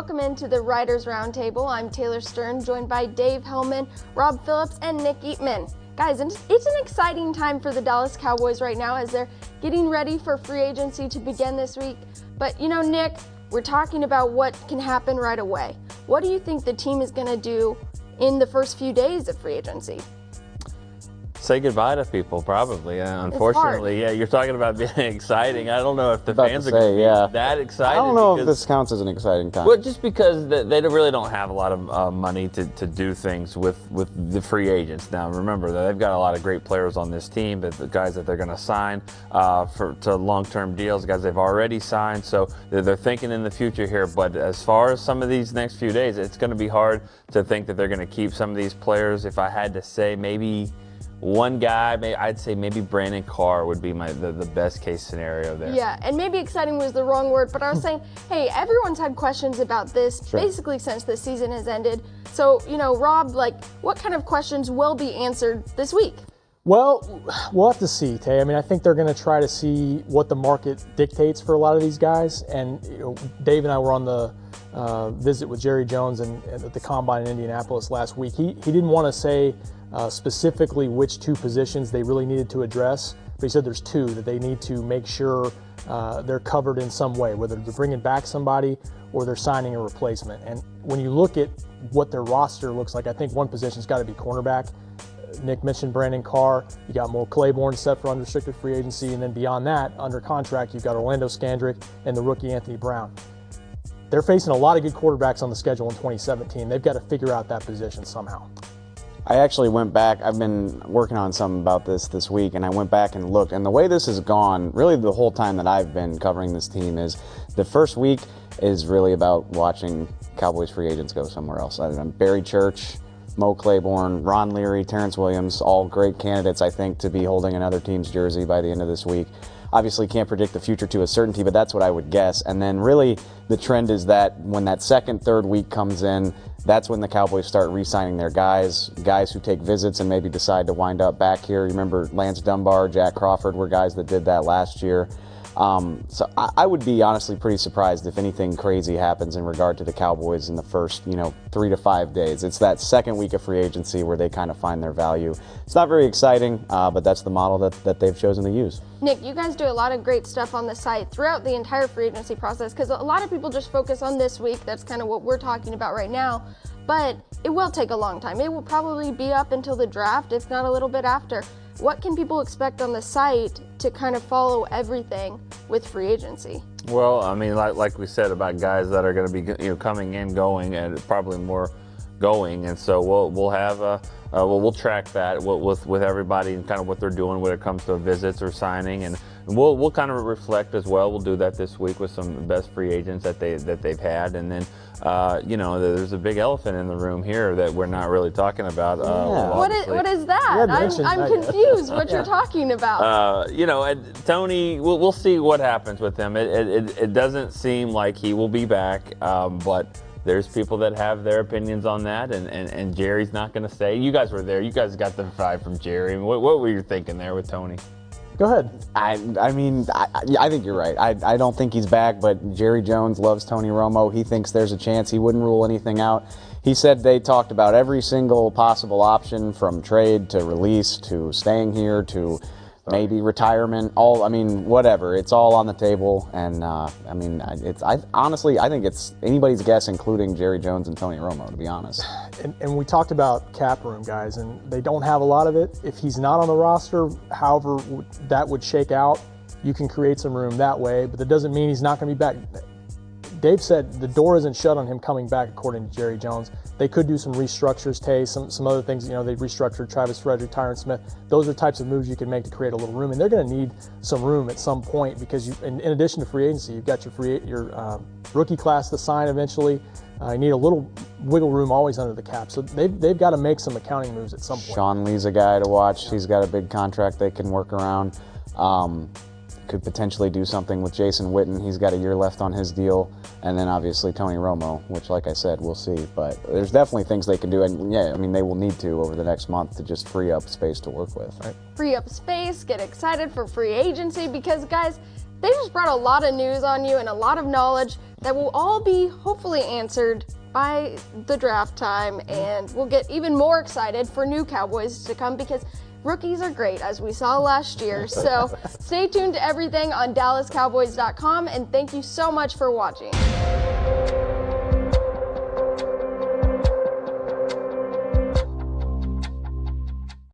welcome into the Writers Roundtable. I'm Taylor Stern, joined by Dave Hellman, Rob Phillips, and Nick Eatman. Guys, it's an exciting time for the Dallas Cowboys right now as they're getting ready for free agency to begin this week. But you know, Nick, we're talking about what can happen right away. What do you think the team is going to do in the first few days of free agency? Say goodbye to people, probably. Unfortunately, yeah, you're talking about being exciting. I don't know if the fans are going to be that excited. I don't know if this counts as an exciting time. Well, just because they really don't have a lot of money to do things with the free agents. Now, remember, they've got a lot of great players on this team, but the guys that they're going to sign to long-term deals, guys they've already signed, so they're thinking in the future here. But as far as some of these next few days, it's going to be hard to think that they're going to keep some of these players. If I had to say, maybe one guy, I'd say maybe Brandon Carr would be the best case scenario there. Yeah, and maybe exciting was the wrong word, but I was saying, hey, everyone's had questions about this basically since the season has ended. So, you know, Rob, what kind of questions will be answered this week? Well, we'll have to see, Tay. I mean, I think they're going to try to see what the market dictates for a lot of these guys. And, you know, Dave and I were on the visit with Jerry Jones and at the Combine in Indianapolis last week. He didn't want to say specifically which two positions they really needed to address, but he said there's two that they need to make sure they're covered in some way, whether they're bringing back somebody or they're signing a replacement. And when you look at what their roster looks like, I think one position's got to be cornerback. Nick mentioned Brandon Carr. You got Mo Claiborne set for unrestricted free agency, and then beyond that, under contract, you've got Orlando Scandrick and the rookie Anthony Brown. They're facing a lot of good quarterbacks on the schedule in 2017. They've got to figure out that position somehow. I actually went back. I've been working on something about this week, and I went back and looked. And the way this has gone, really the whole time that I've been covering this team, is the first week is really about watching Cowboys free agents go somewhere else. Barry Church, Mo Claiborne, Ron Leary, Terrence Williams, all great candidates, I think, to be holding another team's jersey by the end of this week. Obviously can't predict the future to a certainty, but that's what I would guess. And then really the trend is that when that second, third week comes in, that's when the Cowboys start re-signing their guys who take visits and maybe decide to wind up back here. You remember Lance Dunbar, Jack Crawford were guys that did that last year. So I would be honestly pretty surprised if anything crazy happens in regard to the Cowboys in the first, 3 to 5 days. It's that second week of free agency where they kind of find their value. It's not very exciting, but that's the model that they've chosen to use. Nick, you guys do a lot of great stuff on the site throughout the entire free agency process, because a lot of people just focus on this week. That's kind of what we're talking about right now. But it will take a long time. It will probably be up until the draft, if not a little bit after. What can people expect on the site to kind of follow everything with free agency? Well, I mean, like we said about guys that are going to be coming and going, and probably more going, and so we'll have we'll track that with everybody and kind of what they're doing when it comes to visits or signing, and we'll kind of reflect as well. We'll do that this week with some best free agents that they've had, and then there's a big elephant in the room here that we're not really talking about. What is that? I'm confused what you're talking about. And Tony, we'll see what happens with him. It doesn't seem like he will be back, but there's people that have their opinions on that, and Jerry's not going to say. You guys were there. You guys got the vibe from Jerry. What were you thinking there with Tony? Go ahead. I think you're right. I don't think he's back, but Jerry Jones loves Tony Romo. He thinks there's a chance. He wouldn't rule anything out. He said they talked about every single possible option, from trade to release to staying here to maybe retirement, whatever. It's all on the table, and honestly, I think it's anybody's guess, including Jerry Jones and Tony Romo, to be honest. And we talked about cap room, guys, and they don't have a lot of it. If he's not on the roster, however that would shake out, you can create some room that way, but that doesn't mean he's not going to be back. Dave said the door isn't shut on him coming back, according to Jerry Jones. They could do some restructures, Tay, some other things. They restructured Travis Frederick, Tyron Smith. Those are types of moves you can make to create a little room, and they're going to need some room at some point, because in addition to free agency, you've got your rookie class to sign eventually. You need a little wiggle room always under the cap, so they've got to make some accounting moves at some point. Sean Lee's a guy to watch. Yeah. He's got a big contract they can work around. Could potentially do something with Jason Witten. He's got a year left on his deal. And then obviously Tony Romo, which, like I said, we'll see. But there's definitely things they can do. And they will need to over the next month to just free up space to work with. Right? Free up space, get excited for free agency, because, guys, they just brought a lot of news on you and a lot of knowledge that will all be hopefully answered by the draft time, and we'll get even more excited for new Cowboys to come because rookies are great, as we saw last year. So stay tuned to everything on DallasCowboys.com, and thank you so much for watching.